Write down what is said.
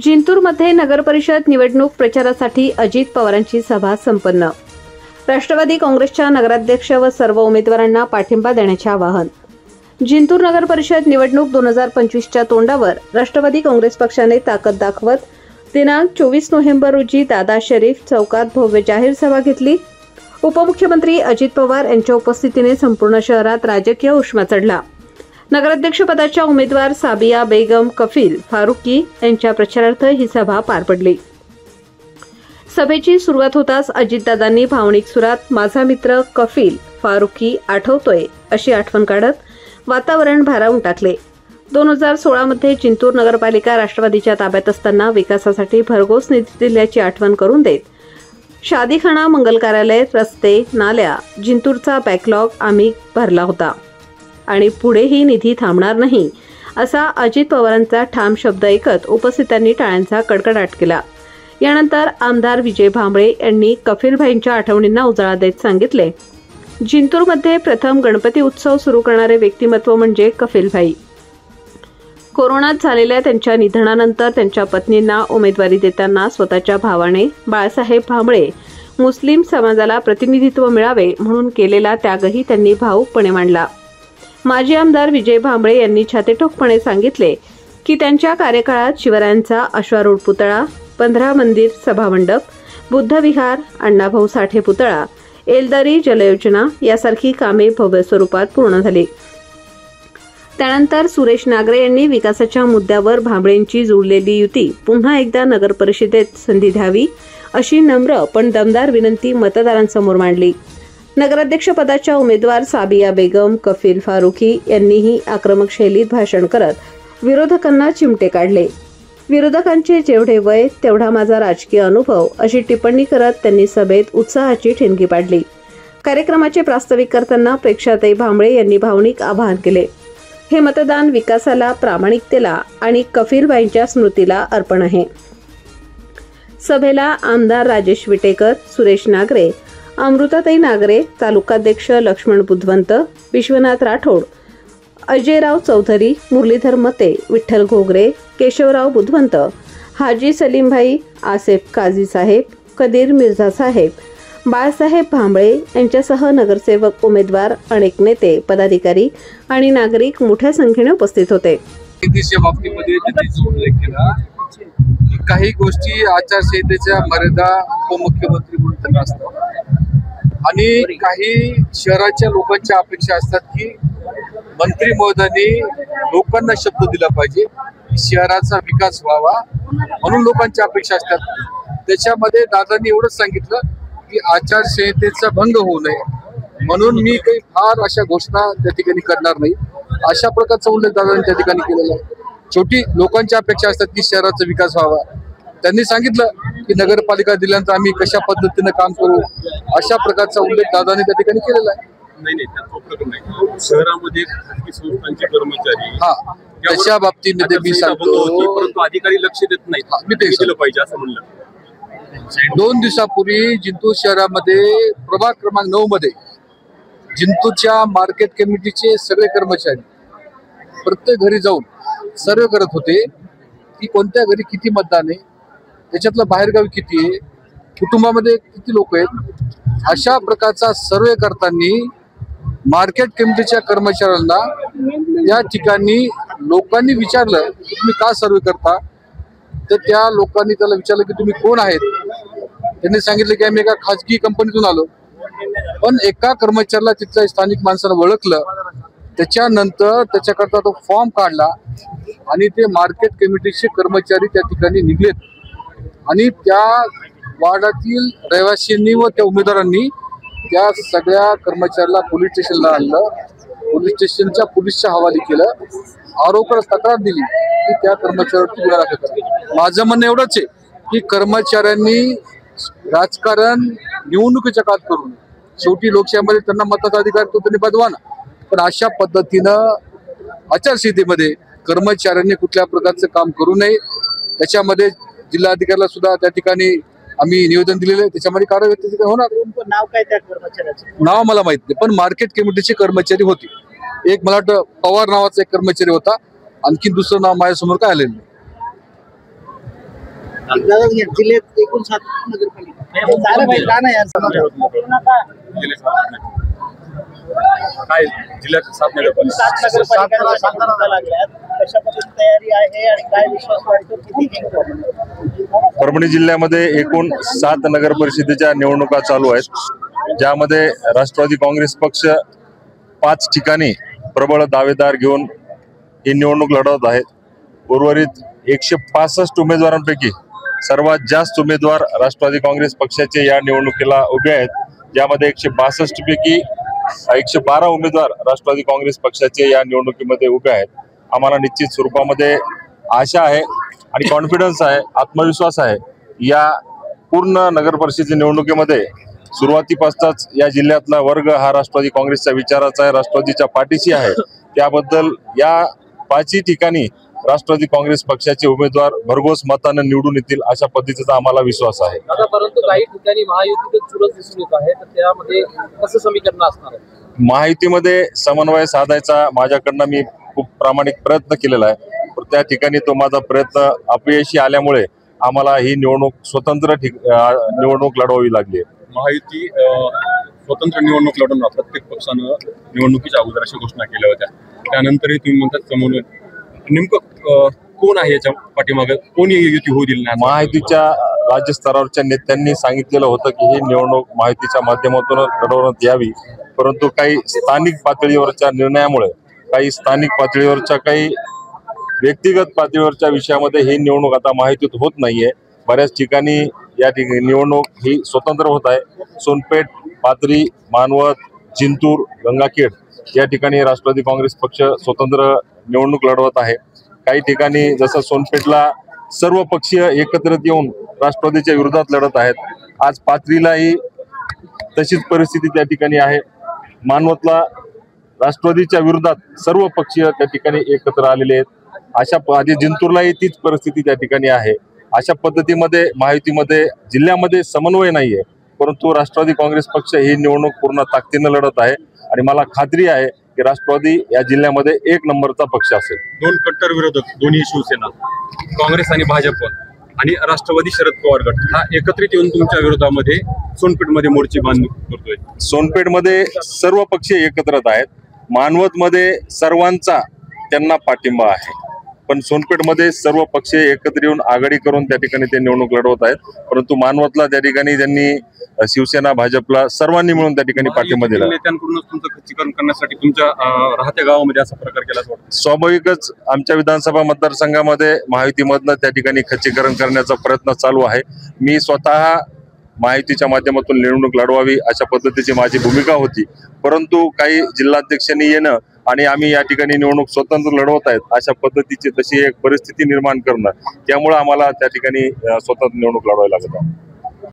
जिंतूरमध्ये नगरपरिषद निवडणूक प्रचारासाठी अजित पवारांची सभा संपन्न। राष्ट्रवादी काँग्रेसच्या नगराध्यक्ष व सर्व उमेदवारांना पाठिंबा देण्याचे आवाहन। जिंतूर नगरपरिषद निवडणूक 2025च्या तोंडावर राष्ट्रवादी काँग्रेस पक्षाने ताकद दाखवत दिनांक 24 नोव्हेंबर रोजी दादा शरीफ चौकात भव्य जाहीर सभा घेतली। उपमुख्यमंत्री अजित पवार यांच्या उपस्थितीने संपूर्ण शहरात राजकीय उष्मा चढला। नगराध्यक्षपदाच्या उमेदवार साबिया बेगम कफील फारुकी यांच्या प्रचारार्थ ही सभा पार पडली। सभेची सुरुवात होताच अजितदादांनी भावनिक सुरात माझा मित्र कफील फारुकी आठवतोय अशी आठवण काढत वातावरण भारावून टाकले। 2016 मध्ये जिंतूर नगरपालिका राष्ट्रवादीच्या ताब्यात असताना विकासासाठी भरघोस निधी दिल्याची आठवण करून देत शादीखाना, मंगल कार्यालय, रस्ते, नाल्या, जिंतूरचा बॅकलॉग आम्ही भरला होता आणि पुढेही निधी थांबणार नाही असा अजित पवारांचा ठाम शब्द ऐकत उपस्थितांनी टाळ्यांचा कडकडाट केला। यानंतर आमदार विजय भांबळे यांनी कफीलभाईंच्या आठवणींना उजाळा देत सांगितले, जिंतूरमध्ये प्रथम गणपती उत्सव सुरू करणारे व्यक्तिमत्व म्हणजे कफीलभाई। कोरोनात झालेल्या त्यांच्या निधनानंतर त्यांच्या पत्नींना उमेदवारी देताना स्वतःच्या भावाने बाळासाहेब भांबळे मुस्लिम समाजाला प्रतिनिधित्व मिळावे म्हणून केलेला त्यागही त्यांनी भावूकपणे मांडला। माजी आमदार विजय भांबळे यांनी छातीठोकपणे सांगितले की त्यांच्या कार्यकाळात शिवरायांचा अश्वारूढ पुतळा, 15 मंदिर सभामंडप, बुद्धविहार, अण्णाभाऊ साठे पुतळा, एलदारी जलयोजना यासारखी कामे भव्य स्वरूपात पूर्ण झाली। त्यानंतर सुरेश नागरे यांनी विकासाच्या मुद्द्यावर भांबळेंची जुळलेली युती पुन्हा एकदा नगर परिषदेत संधी द्यावी अशी नम्र पण दमदार विनंती मतदारांसमोर मांडली। नगराध्यक्षपदाच्या उमेदवार साबिया बेगम कफील फारुकी यांनीही आक्रमक शैलीत भाषण करत विरोधकांना चिमटे काढले। विरोधकांचे जेवढे वय तेवढा माझा राजकीय अनुभव अशी टिप्पणी करत त्यांनी सभेत उत्साहाची ठिणगी पाडली। कार्यक्रमाचे प्रास्ताविक करताना प्रेक्षाताई भांबळे यांनी भावनिक आवाहन केले, हे मतदान विकासाला, प्रामाणिकतेला आणि कफीलबाईंच्या स्मृतीला अर्पण आहे। सभेला आमदार राजेश विटेकर, सुरेश नागरे, अमृताताई नागरे, तालुकाध्यक्ष लक्ष्मण बुधवंत, विश्वनाथ राठोड, अजयराव चौधरी, मुरलीधर मते, विठ्ठल घोगरे, केशवराव बुधवंत, हाजी सलीमभाई, आसेफ काझी साहेब, कदीर मिर्झा साहेब, बाळासाहेब भांबळे यांच्यासह नगरसेवक, उमेदवार, अनेक नेते, पदाधिकारी आणि नागरिक मोठ्या संख्येने उपस्थित होते। काही गोष्टी आचारसंहितेच्या मर्यादा उपमुख्यमंत्री म्हणून असतात आणि काही शहराच्या लोकांच्या अपेक्षा असतात की मंत्री महोदयांनी लोकांना शब्द दिला पाहिजे, शहराचा विकास व्हावा म्हणून लोकांच्या अपेक्षा असतात। त्याच्यामध्ये दादांनी एवढंच सांगितलं की आचारसंहितेचा भंग होऊ नये म्हणून मी काही फार अशा घोषणा त्या ठिकाणी करणार नाही, अशा प्रकारचा उल्लेख दादांनी त्या ठिकाणी केलेला आहे। शेवटी लोकांच्या अपेक्षा असतात की शहराचा विकास व्हावा। त्यांनी सांगितलं की नगरपालिका दिल्यानंतर आम्ही कशा पद्धतीने काम करू, अशा प्रकारचा उल्लेख दादांनी त्या ठिकाणी केलेला आहे। शहरामध्ये खासगी संस्थांचे कर्मचारी त्याच्या बाबतीमध्ये मी सांगतो, परंतु अधिकारी लक्ष देत नाहीत, मी ते दिलं पाहिजे असं म्हणलं। 2 दिवसापूर्वी जिंतूर शहरामध्ये प्रभाग क्रमांक 9 मध्ये जिंतूरच्या मार्केट कमिटीचे सगळे कर्मचारी प्रत्येक घरी जाऊन सर्वे करत होते की कोणत्या घरी किती मतदान आहे, त्याच्यातलं बाहेरगावी किती आहे, कुटुंबामध्ये किती लोक आहेत। अशा प्रकारचा सर्वे करताना मार्केट कमिटीच्या कर्मचाऱ्यांना या ठिकाणी लोकांनी विचारलं की तुम्ही का सर्वे करता, तर त्या लोकांनी त्याला विचारलं की तुम्ही कोण आहेत। त्यांनी सांगितलं की आम्ही एका खाजगी कंपनीतून आलो, पण एका कर्मचाऱ्याला तिथल्या स्थानिक माणसानं ओळखलं, त्याच्यानंतर त्याच्याकरता तो फॉर्म काढला आणि ते मार्केट कमिटीचे कर्मचारी त्या ठिकाणी निघलेत आणि त्या वार्डातील रहिवासींनी व त्या उमेदवारांनी त्या सगळ्या कर्मचाऱ्याला पोलीस स्टेशनला आणलं, पोलीस स्टेशनच्या पोलीसच्या हवाली केलं, आरोपास तक्रार दिली की त्या कर्मचाऱ्यावरती गुन्हा दाखल करा। माझं म्हणणं एवढंच आहे की कर्मचाऱ्यांनी राजकारण निवडणुकीच्या काळात करून शेवटी लोकशाहीमध्ये त्यांना मताचा अधिकार तो त्यांनी बदवा ना, पण अशा पद्धतीनं आचारसंहितेमध्ये कर्मचाऱ्यांनी कुठल्या प्रकारचं काम करू नये। त्याच्यामध्ये जिल्हाधिकाऱ्याला सुद्धा त्या ठिकाणी आम्ही निवेदन दिलेलं आहे, त्याच्यामध्ये कारवाई होणार। नाव काय त्या कर्मचाऱ्याचं? नाव मला माहित नाही, पण मार्केट कमिटीचे कर्मचारी होते। एक मला वाटतं पवार नावाचा एक कर्मचारी होता, आणखी दुसरं नाव माझ्यासमोर काय आलेलं नाही। दादा, जिल्ह्यात एकूण 7 नगरपालिका काय जिल्ह्यात 7 नगरपालिका लागल्यात, कशा पद्धतीने तयारी आहे आणि काय विश्वास वाटतो किती जिंकू? परभणी जिल्ह्यामध्ये एकूण 7 नगर परिषदेच्या निवडणुका चालू आहेत, ज्यामध्ये राष्ट्रवादी काँग्रेस पक्ष 5 ठिकाणी प्रबळ दावेदार घेऊन ही निवडणूक लढवत आहेत. उर्वरित 165 उमेदवारांपैकी सर्वात जास्त उमेदवार राष्ट्रवादी काँग्रेस पक्षाचे या निवडणुकीला उभे आहेत. ज्यामध्ये 162 पैकी 112 उमेदवार राष्ट्रवादी काँग्रेस पक्षाचे या निवडणुकीमध्ये उभे आहेत. आम्हाला निश्चित स्वरूपामध्ये आशा आहे आणि कॉन्फिडन्स आहे, आत्मविश्वास आहे. या पूर्ण नगर परिषदेच्या निवडणुकीमध्ये सुरुवातीपासूनच या जिल्ह्यातला वर्ग हा राष्ट्रवादी काँग्रेसच्या विचाराचा आहे, राष्ट्रवादीच्या पाठीशी आहे. त्याबद्दल या 5ही ठिकाणी राष्ट्रवादी काँग्रेस पक्षाचे उमेदवार भरघोस मताने निवडून येतील अशा पद्धतीचा आम्हाला विश्वास आहे. आता परंतु काही ठिकाणी महायुतीतच चुरस दिसून येत आहे, तर त्यामध्ये कसं समीकरण असणार आहे? माहितीमध्ये समन्वय साधायचा माझ्याकडनं मी खूप प्रामाणिक प्रयत्न केलेला आहे, पण त्या ठिकाणी तो माझा प्रयत्न अपयशी आल्यामुळे आम्हाला ही निवडणूक स्वतंत्र निवडणूक लढवावी लागली. महायुती स्वतंत्र निवडणूक लढवणार प्रत्येक पक्षानं निवडणुकीच्या अगोदर अशा घोषणा केल्या होत्या. त्यानंतरही तुम्ही म्हणतात समन्वय, नेमकं कोण आहे याच्या पाठीमागे, कोणी युती होऊ दिली नाही? महायुतीच्या राज्य स्तरावरच्या नेत्यांनी सांगितलेलं होतं की ही निवडणूक महायुतीच्या माध्यमातून लढवण्यात यावी, परंतु काही स्थानिक पातळीवरच्या निर्णयामुळे, काही स्थानिक पातळीवरच्या, काही व्यक्तिगत पातळीवरच्या विषयामध्ये ही निवडणूक आता महायुतीत होत नाहीये. बऱ्याच ठिकाणी या ठिकाणी निवडणूक ही स्वतंत्र होत आहे. सोनपेठ, पाथरी, मानवत, जिंतूर, गंगाखेड या ठिकाणी राष्ट्रवादी काँग्रेस पक्ष स्वतंत्र निवडणूक लढवत आहे. काही ठिकाणी जसं सोनपेठला सर्व पक्षीय एकत्रित येऊन राष्ट्रवादीच्या विरोधात लढत आहेत. आज पाथरीलाही तशीच परिस्थिती त्या ठिकाणी आहे. मानवतला राष्ट्रवादीच्या विरोधात सर्व पक्षीय त्या ठिकाणी एकत्र आलेले आहेत. अशा आधी जिंतूरलाही तीच परिस्थिती त्या ठिकाणी आहे. अशा पद्धतीमध्ये महायुतीमध्ये जिल्ह्यामध्ये समन्वय नाहीये, परंतु राष्ट्रवादी काँग्रेस पक्ष ही निवडणूक पूर्ण ताकदीनं लढत आहे आणि मला खात्री आहे की राष्ट्रवादी या जिल्ह्यामध्ये 1 नंबरचा पक्ष असेल. 2 कट्टर विरोधक, दोन्ही शिवसेना, काँग्रेस आणि भाजप आणि राष्ट्रवादी शरद पवार गट हा एकत्रित येऊन तुमच्या विरोधामध्ये सोनपेठमध्ये मोर्चे बांधून करतोय. सोनपेठमध्ये सर्व पक्ष एकत्रित आहेत. मानवतमध्ये सर्वांचा त्यांना पाठिंबा आहे, पण सोनपेठमध्ये सर्व पक्ष एकत्र येऊन आघाडी करून त्या ठिकाणी ते निवडणूक लढवत आहेत. परंतु मानवतला त्या ठिकाणी त्यांनी शिवसेना, भाजपला सर्वांनी मिळून त्या ठिकाणी पाठिंबा दिला. नेत्यांकडूनच तुमचं खच्चीकरण करण्यासाठी तुमच्या राहत्या गावामध्ये असा प्रकार केला वाटतं? स्वाभाविकच आमच्या विधानसभा मतदारसंघामध्ये महायुतीमधनं त्या ठिकाणी खच्चीकरण करण्याचा प्रयत्न चालू आहे. मी स्वतः महायुतीच्या माध्यमातून निवडणूक लढवावी अशा पद्धतीची माझी भूमिका होती, परंतु काही जिल्हाध्यक्षांनी येणं आणि आम्ही या ठिकाणी निवडणूक स्वतंत्र लढवत आहेत अशा पद्धतीची तशी एक परिस्थिती निर्माण करणं, त्यामुळे आम्हाला त्या ठिकाणी स्वतंत्र निवडणूक लढवावी लागत आहे.